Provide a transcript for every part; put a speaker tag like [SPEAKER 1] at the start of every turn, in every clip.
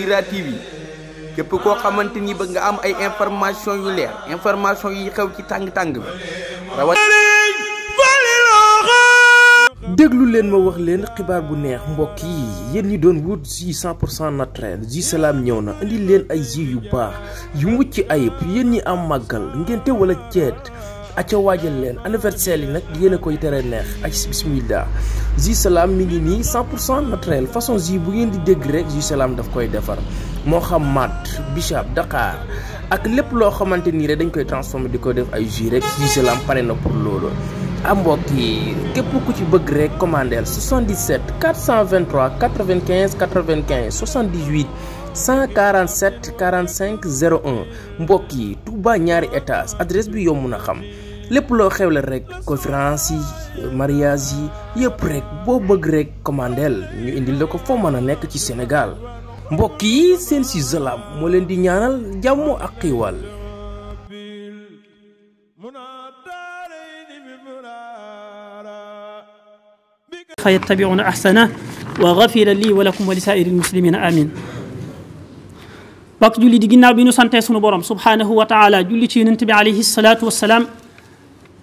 [SPEAKER 1] Sira TV képp koo xamante ni bëgg nga am ay information yu leer information yi xew ci tàng-tàng bi
[SPEAKER 2] déglu leen ma wax leen xibaar bu neex mbokk yi yéen ñi doon wut jus 100% naturel jus Salam ñëw na indi leen ay jus yu baax yu mucc ayib yéen ñi am màggal ngénte wala ceet aca waajal leen anniversaire yi nag yéen a koy tere neex ak bismillah jus Salam mi ngi nii 100% naturel façon jus bu ngeen di dégg rek jus Salam daf koy defar moo xam mat bichab Dakar ak lépp loo xamante nii rek dañ koy transformé di ko def ay jus rek jus Salam pare na pour loolu mbokk yi képp ku ci bëgg rek commandeel 77 423 95 95 78 147 45 01 mbokk yi Touba ñaari étage adresse bi yomb na xam lépp loo xewle rek conférence yi mariage yi yëpp rek boo bëgg rek commandeel ñu indil la ko foo mën a nekk ci Sénégal mbokk yi seen si Salam moo leen di ñaanal jàmm ak xiiwal
[SPEAKER 3] فيتبعون أحسنه وغفر لي ولكم ولسائر المسلمين آمين bokk julli di ginnaaw bi nu santee sunu borom subhanahu wa taala julli ci yonent bi alayhi salaatu wassalaam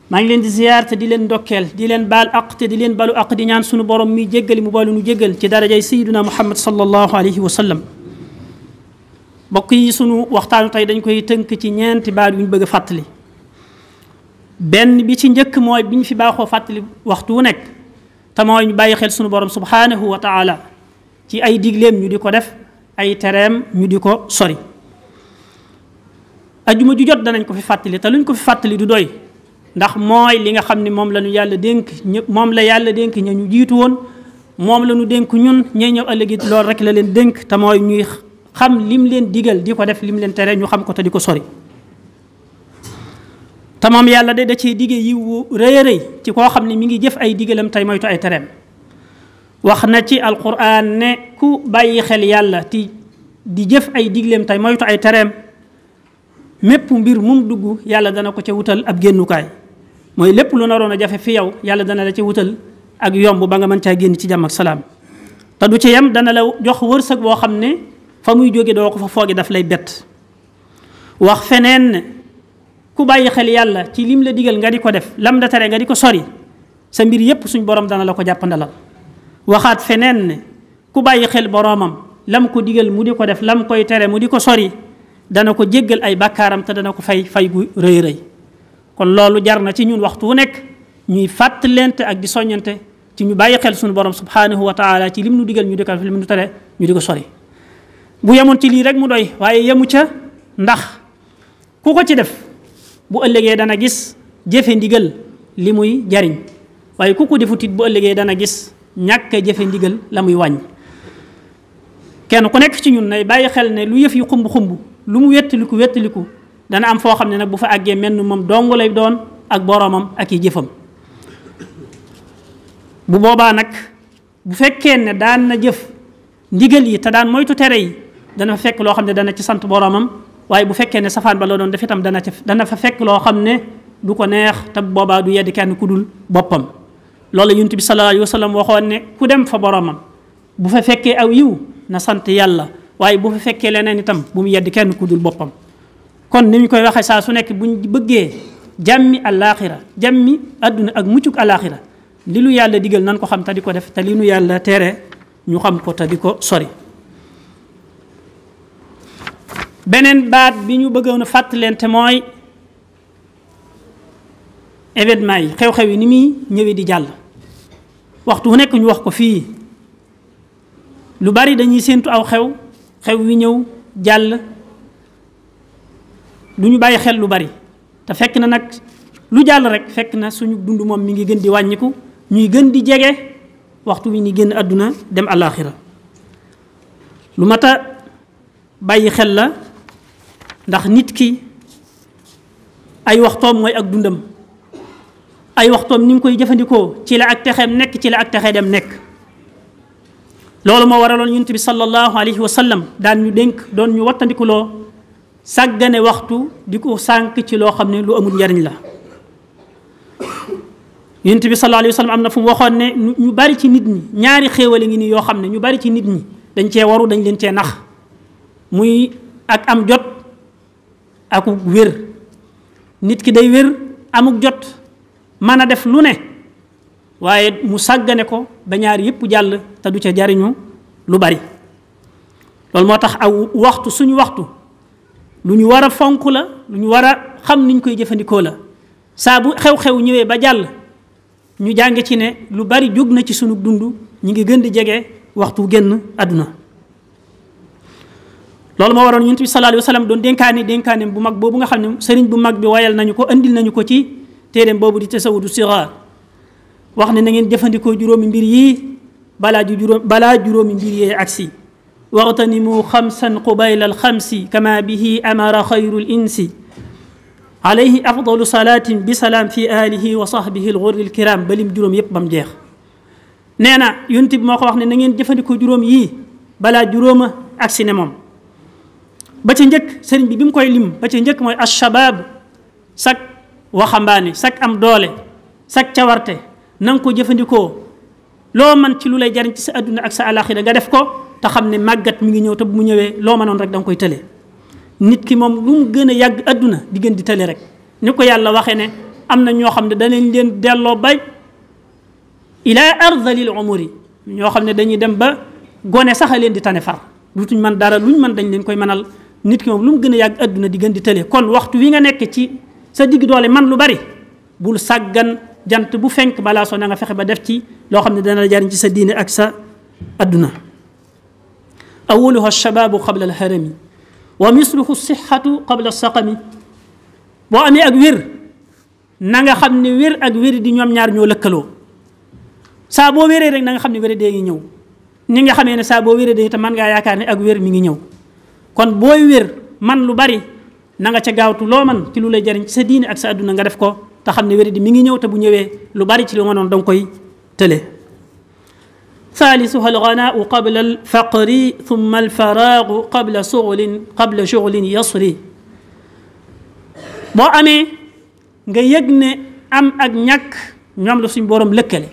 [SPEAKER 3] maa ngi leen di ziyaar te di leen ndokkeel di leen baal aq te di leen balu aq di ñaan sunu borom mi jéggali mu balu nu jéggal ci darajay sayyiduna muhammad sallallahu alayhi wa sallam bokk yi sunu waxtaanu tey dañ koy tënk ci ñeenti baat yu ñu bëgg a fàttali benn bi ci njëkk mooy bi ñu fi baaxoo fàttali waxtu wu nekk te mooy ñu bàyyi xel sunu borom subhanahu wa taala ci ay digleem ñu di ko def ay tereem ñu di ko sori ajuma ju jot danañ ko fi fàttali te luñ ko fi fàttali du doy ndax mooy li nga xam ne moom la ñu yàlla dénk moom la yàlla dénk ña ñu jiitu woon moom la ñu dénk ñun ñay ñëw ëllëg loolu rek la leen dénk te mooy ñuy xam lim leen digal di ko def lim leen tere ñu xam ko te di ko sori te moom yàlla da cee dige yiw rëy a rëy ci koo xam ne mi ngi jëf ay digalam tey moytu ay tereem wax na ci alquran ne ku bàyyi xel yàlla ti di jëf ay digleem tey moytu ay tereem mépp mbir mum dugg yàlla dana ko ca wutal ab génnukaay mooy lépp lu naroon a jafe fi yow yàlla dana la ca wutal ak yomb ba nga mën caa génn ci jàmm ak salaam te du ci yem dana la jox wërsëg boo xam ne fa muy jóge doo ko fa fooge daf lay bett wax feneen ne ku bàyyi xel yàlla ci lim la digal nga di ko def lam la tere nga di ko sori sa mbir yépp suñ borom dana la ko jàppandalal waxaat feneen ne ku bàyyi xel boromam lam ko digal mu di ko def lam koy tere mu di ko sori dana ko jéggal ay bàkkaaram te dana ko fay gu rëy rëy kon loolu jar na ci ñun waxtu wu nekk ñuy fàttalente ak di soññante ci ñu bàyyi xel suñu borom subhanahu wa taala ci lim nu digal ñu di ko def lim nu tere ñu di ko sori bu yemoon ci lii rek mu doy waaye yemu ca ndax ku ko ci def bu ëllëgee dana gis jëfe ndigal li muy jariñ waaye ku ko defutit bu ëllëgee dana gis ñàkk a jëfe ndigal la muy wàññ kenn ku nekk ci ñun nay bàyyi xel ne lu yëf yu xumb-xumb lu mu wettaliku dana am foo xam ne nag bu fa àggee menn moom dong lay doon ak boroomam ak i jëfam bu boobaa nag bu fekkee ne daan na jëf ndigal yi te daan moytu tere yi dana fa fekk loo xam ne dana ci sant boroomam waaye bu fekkee ne safaan ba la doon def itam dana fa fekk loo xam ne du ko neex te boobaa du yedd kenn ku dul boppam loolu yonent bi sallallahu alayhi wa sallam waxoon ne ku dem fa boroomam bu fa fekkee aw yiw na sant yàlla waaye bu fa fekkee leneen itam bu mu yedd kenn ku dul boppam kon ni ñu koy waxee saa su nekk buñ bëggee jàmmi alaaxira jàmmi àdduna ak muccuk alaaxira li lu yàlla digal nan ko xam te di ko def te li nu yàlla tere ñu xam ko te di ko sori beneen baat bi ñu bëggoon a fàttalente mooy événement yi xew-xew yi ni muy ñëwee di jàll waxtu wu nekk ñu wax ko fii lu bari dañuy séentu aw xew wi ñëw jàll du ñu bàyyi xel lu bari te fekk na nag lu jàll rek fekk na suñu dund moom mi ngi gën di wàññiku ñuy gën di jege waxtu wi ni génn àdduna dem àllaaxira lu mat a bàyyi xel la ndax nit ki ay waxtoom mooy ak dundam ay waxtoom ni nga koy jëfandikoo ci la ak texeem nekk ci la ak texee dem nekk loolu moo waraloon yonent bi sallallahu alayhi wa sallam daan ñu dénk doon ñu wattandikuloo sàggane waxtu di ko sànk ci loo xam ne lu amul njariñ la yonent bi sallallahu alayhi wa sallam am na fu mu waxoon ne ñu bari ci nit ñi ñaari xéewale ngi nii yoo xam ne ñu bari ci nit ñi dañ cee waru dañ leen cee nax muy ak am jot akuk wér. nit ki day wér amuk jot mën a def lu ne waaye mu sàggane ko ba ñaar yépp jàll te du ca jariñu lu bari. loolu moo tax aw waxtu suñu waxtu lu ñu war a fonk la, lu ñu war a xam niñ koy jëfandikoo la. saa bu xew-xew ñëwee ba jàll ñu jànge ci ne lu bari jóg na ci sunu dund, ñu ngi gën di jege waxtu génn àdduna. loolu moo waroon Yonent bi sallallahu alayhi wa sallam doon dénkaaneem bu mag boobu nga xam ne sëriñ bu mag bi wayal nañu ko, andil nañu ko ci téereem boobu di tasawudu sigaar. wax ne na ngeen jëfandikoo juróomi mbir yii balaa juróomi mbir yee agsi. waxtanimu xamsan qubayla alxamsi kama bihi amara xayru linsi alayhi afdalu salaatin bi salaam fi alihi wa sahbihi alxurri alkiram balim juróom yépp ba mu jeex. nee na Yonent bi moo ko wax ne na ngeen jëfandikoo juróom yii balaa juróoma agsi ne moom. ba ca njëkk sëriñ bi mu koy lim ba ca njëkk mooy ashabaab, sak waxambaane, sak am doole, sak cawarte na nga ko jëfandikoo loo man ci lu lay jariñ ci sa adduna ak sa alaxira nga def ko te xam ne màggat mi ngi ñëw te bu mu ñëwee loo mënoon rek da nga koy tële. nit ki moom lu mu gën a yàgg adduna di gën di tële rek ni ko yàlla waxee ne am na ñoo xam ne danañ leen delloo bay ila ardalil umuri, ñoo xam ne dañuy dem ba gone sax a leen di tane far dutuñ mën dara luñ mën dañ leen koy mënal. nit ki moom lu mu gën a yàgg adduna di gën di tële. kon waxtu wi nga nekk ci sa digg doole man lu bari bul sàggan, jant bu fenk balaa soo na nga fexe ba def ci loo xam ne dana la jariñ ci sa diine ak sa adduna. awaluha alshababu qabla alharami wa misluhu sixatu qabla alsaqami. boo amee ak wér na nga xam ne wér ak wér di ñoom ñaar ñoo lëkkaloo. saa boo wéree rek na nga xam ne wér dee ngi ñëw, ni nga xamee ne saa boo wéree dee te man ngaa yaakaar ne ak wér mi ngi ñëw. kon booy wér man lu bari na nga ca gaawtu loo man ci lu lay jariñ ci sa diine ak sa adduna nga def ko te xam ne wér di mi ngi ñëw te bu ñëwee lu bari ci lu mënoon danga koy tële. thaalisuha alganaau qabla alfaqri thumma alfaraagu qabla shughulin yasri. boo amee nga yëg ne am ak ñàkk ñoom la suñ borom lëkkale.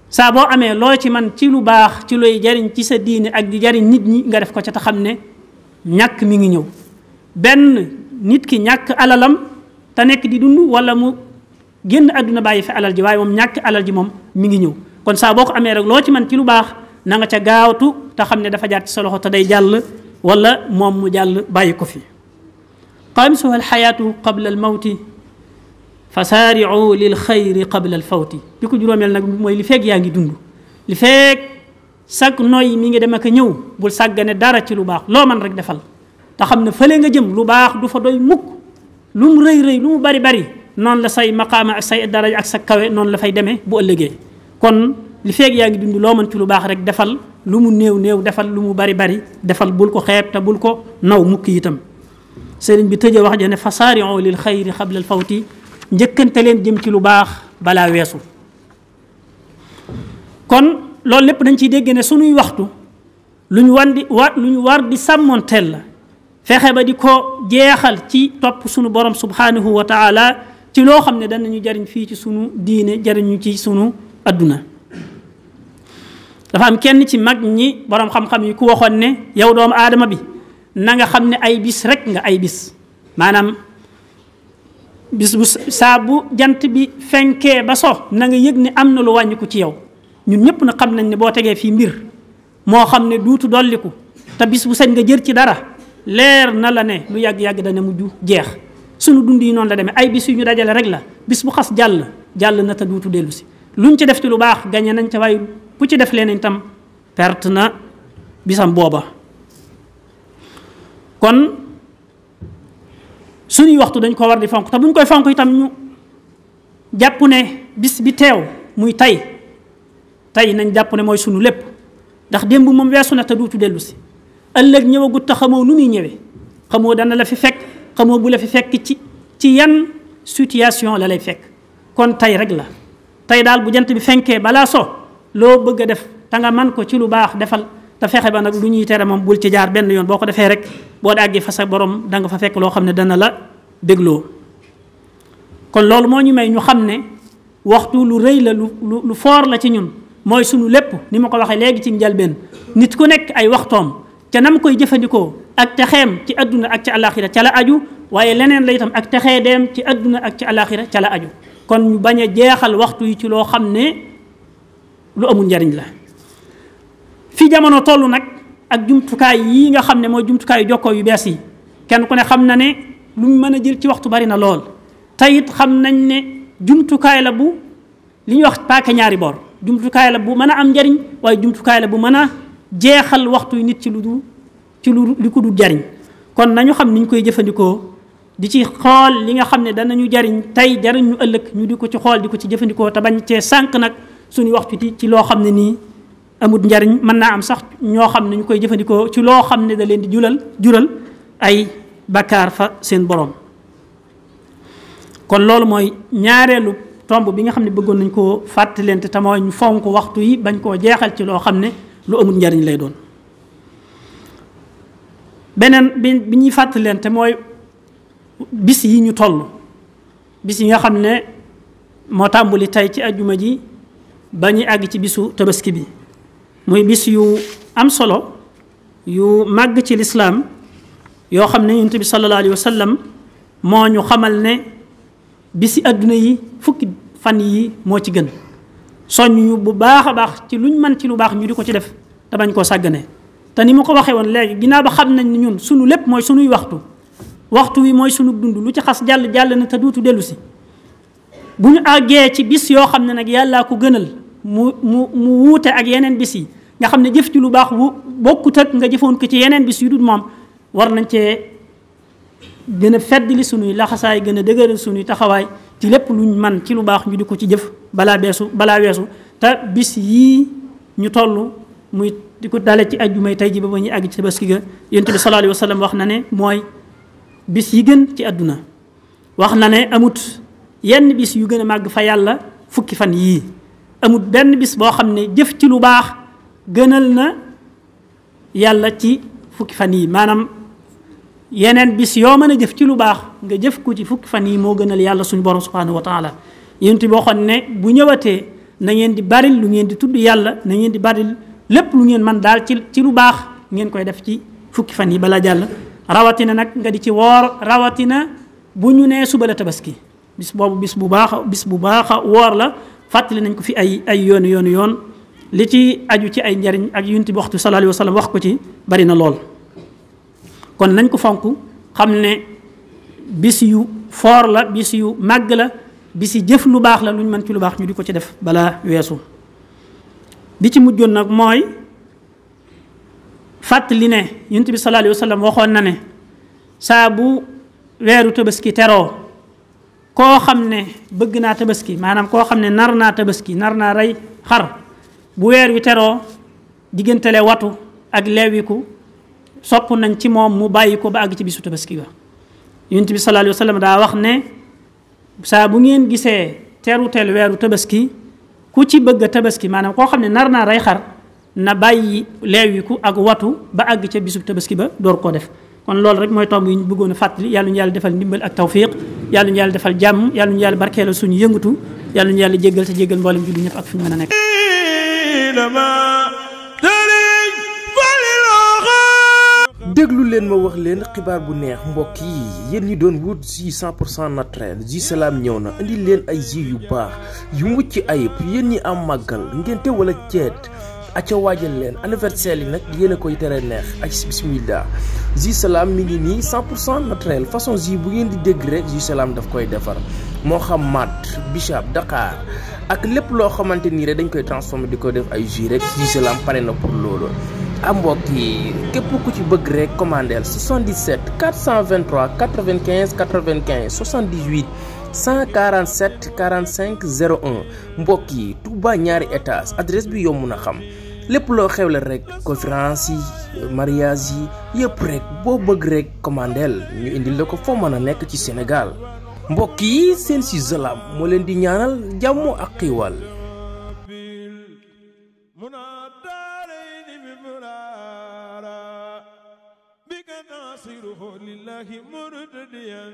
[SPEAKER 3] saa boo amee loo ci man ci lu baax ci looy jariñ ci sa diine ak di jariñ nit ñi nga def ko ca te xam ne ñàkk mi ngi ñëw. benn nit ki ñàkk alalam te nekk di dund wala mu génn àdduna bàyyi fi alal ji, waaye moom ñàkk alal ji moom mi ngi ñëw. kon saa boo ko amee rek loo ci man ci lu baax na nga ca gaawtu te xam ne dafa jaar ci sa loxo te day jàll wala moom mu jàll bàyyi ko fi. xaamisuha alxayaatu qabla almawti fa saari'u lil xayri qabla alfawti. bi ko juróomeel nag mooy li feeg yaa ngi dund, li feeg sag noy mi ngi dem ak a ñëw bul sàggane dara ci lu baax loo man rek defal te xam ne fële nga jëm lu baax du fa doy mukk. lu mu rëy rëy lu mu bari bari noonu la say maqaama ak say daraja ak sa kawe noonu la fay demee bu ëllëgee. kon li feeg yaa ngi dund loo mën ci lu baax rek defal, lu mu néew néew defal, lu mu bari bari defal, bul ko xeeb te bul ko naw mukk itam. sëriñ bi tëjee wax ja ne fa saari'u lil xayri qabla al fawti, njëkkante leen jëm ci lu baax balaa weesu. kon loolu lépp dañ ciy dégg ne suñuy waxtu lu ñu war di sàmmoonteel la, fexe ba di ko jeexal ci topp sunu borom subhanahu wa taala ci loo xam ne danañu jariñ fii ci sunu diine jariñu ci sunu adduna. dafa am kenn ci mag ñi borom xam-xam yi ku waxoon ne yow doomu aadama bi na nga xam ne ay bis rek nga, ay bis maanaam bis bu saa bu jant bi fenkee ba so na nga yëg ne am na lu wàññiku ci yow. ñun ñëpp na xam nañ ne boo tegee fii mbir moo xam ne duutu dolliku te bis bu sañ nga jër ci dara leer na la ne lu yàgg-yàgg dana mujj jeex. sunu dund yi noonu la demee, ay bis yu ñu dajale rek la, bis bu xas jàll na te duutu dellu si. luñ ci def ci lu baax gañe nañ ca, waaye ku ci def leneen itam perte na bisam booba. kon suñuy waxtu dañ ko war di fonk te buñ koy fonk itam ñu jàpp ne bis bi teew muy tey nañ jàpp ne mooy sunu lépp, ndax démb moom weesu na te duutu dellu si. ëllëg ñëwagut te xamoo nu muy ñëwee, xamoo dana la fi fekk, xamoo bu la fi fekk ci yan situation la lay fekk. kon tey rek la, tey daal bu jant bi fenkee balaa so loo bëgg a def te nga man ko ci lu baax defal te fexe ba nag lu ñuy tere moom bul ci jaar benn yoon. boo ko defee rek boo àggee fa sa borom da nga fa fekk loo xam ne dana la bégloo. kon loolu moo ñu may ñu xam ne waxtu lu rëy la, lu foor la ci ñun, mooy sunu lépp. ni ma ko waxee léegi ci njëlbeen, nit ku nekk ay waxtoom ca nam koy jëfandikoo ak texeem ci àdduna ak ci àllaaxira ca la aju waaye leneen la itam ak texee deem ci àdduna ak ci àllaaxira ca la aju kon ñu bañ a jeexal waxtu yi ci loo xam ne lu amul njariñ la. fi jamono toll nag ak jumtukaay yii nga xam ne mooy jumtukaay jokkoo yu bees yi kenn ku ne xam na ne lu mu mën a jël ci waxtu bari na lool te it xam nañ ne jumtukaay la bu li ñuy wax paaka ñaari boor jumtukaay la bu mën a am njariñ waaye jumtukaay la bu mën a jeexal waxtu yi nit ci lu li ko du jariñ kon nañu xam niñ koy jëfandikoo di ci xool li nga xam ne danañu jariñ tey jariñ ñu ëllëg ñu di ko ci xool di ko ci jëfandikoo te bañ cee sànq nag suñu waxtu ci loo xam ne nii amut njariñ mën naa am sax ñoo xam ne ñu koy jëfandikoo ci loo xam ne da leen di jural ay bakkaar fa seen borom. kon loolu mooy ñaareelu tomb bi nga xam ne bëggoon nañ koo fàttalente te mooy ñu fonk waxtu yi bañ koo jeexal ci loo xam ne lu amut njariñ lay doon. beneen bi ñuy fàttalente mooy bis yi ñu toll bis yi nga xam ne moo tàmbuli tey ci ajjuma ji ba ñuy àgg ci bisu tabaski bi muy bis yu am solo yu màgg ci lislaam yoo xam ne yonent bi sallallahu alayhi wa sallam moo ñu xamal ne bisi àdduna yi fukki fan yi moo ci gën soññu bu baax a baax ci luñ mën ci lu baax ñu di ko ci def te bañ koo sàggane te ni ma ko waxee woon léegi ginnaaw ba xam nañ ne ñun sunu lépp mooy sunuy waxtu wi mooy sunu dund lu ci xas jàll na te duutu dellu si bu ñu àggee ci bis yoo xam ne nag yàllaa ko gënal mu wuute ak yeneen bis yi nga xam ne jëf ci lu baax wu bokkut ak nga jëfoon ko ci yeneen bis yu dul moom war nañ cee gën a feddli sunuy laxasaay gën a dëgëral sunuy taxawaay ci lépp luñ man ci lu baax ñu di ko ci jëf balaa weesu te bis yii ñu toll muy di ko dale ci ajjumay tey ji ba ñuy àgg ci tabaski ga yonent bi sallallahu alayhi wa sallam wax na ne mooy bis yi gën ci àdduna wax na ne amut yenn bis yu gën a màgg fa yàlla fukki fan yii amut benn bis boo xam ne jëf ci lu baax gënal na yàlla ci fukki fan yii maanaam yeneen bis yoo mën a jëf ci lu baax nga jëf ko ci fukki fan yii moo gënal yàlla suñu borom subhanahu wa taala yonent bi waxoon ne bu ñëwatee na ngeen di baril lu ngeen di tudd yàlla na ngeen di baril lépp lu ngeen man daal ci lu baax ngeen koy def ci fukki fan yi balaa jàll rawatina nag nga di ci woor rawatina bu ñu nee suba la tabaski bis boobu bis bu baax a woor la fàttali nañ ko fi ay yoon li ci aju ci ay njariñ ak yonent bi waxtu sallallahu alayhi wa sallam wax ko ci bari na lool kon nañ ko fonk xam ne bis yu foor la bis yu màgg la bis yi jëf lu baax la lu ñu mën ci lu baax ñu di ko ci def balaa weesu bi ci mujjoon nag mooy fàttali ne yonent bi sallallahu alayhi wa sallam waxoon na ne saa bu weeru tabaski teroo koo xam ne bëgg naa tabaski maanaam koo xam ne nar naa tabaski nar naa rey xar bu weer wi teroo diggantele watu ak leewiku sopp nañ ci moom mu bàyyi ko ba àgg ci bisu tabaski ga yonent bi sallallahu alayhi wa sallam daa wax ne saa bu ngeen gisee terutel weeru tabaski ku ci bëgg a tabaski maanaam koo xam ne nar naa rey xar na bàyyi leewiku ak watu ba àgg ca bisu tabaski ba door koo def kon loolu rek mooy tomb yi ñu bëggoon a fàttali yàlla ñu yàlla defal ndimbal ak tawfiq yàlla ñu yàlla defal jàmm yàlla ñu yàlla barkeelal suñu yëngatu yàlla ñu yàlla jéggal te jéggal mboolem julli ñëpp ak fu ñu mën a nekk
[SPEAKER 2] déglu leen ma wax leen xibaar bu neex mbokk yi yéen ñi doon wut jus 100% naturel jus Salam ñëw na indi leen ay jus yu baax yu mucc ayib yéen ñi am màggal ngénte wala ceet aca waajal leen anniversaire yi nag yéen a koy tere neex ak bismillah jus Salam mi ngi nii 100% naturel façon jus bu ngeen di dégg rek jus Salam daf koy defar moo xam mat bichab Dakar ak lépp loo xamante nii rek dañ koy transformer di ko def ay jus rek jus Salam pare na pour loolu am mbokk yi képp ku ci bëgg rek commandeel 77 423 95 95 78 147 45 01 mbokk yi Touba ñaari étage adresse bi yomb na xam lépp loo xewle rek conférence yi mariage yi yëpp rek boo bëgg rek commandeel ñu indil la ko foo mën a nekk ci Sénégal mbokk yi seen si Salam moo leen di ñaanal jàmm ak xiiwal
[SPEAKER 4] ناصره لله مرتديا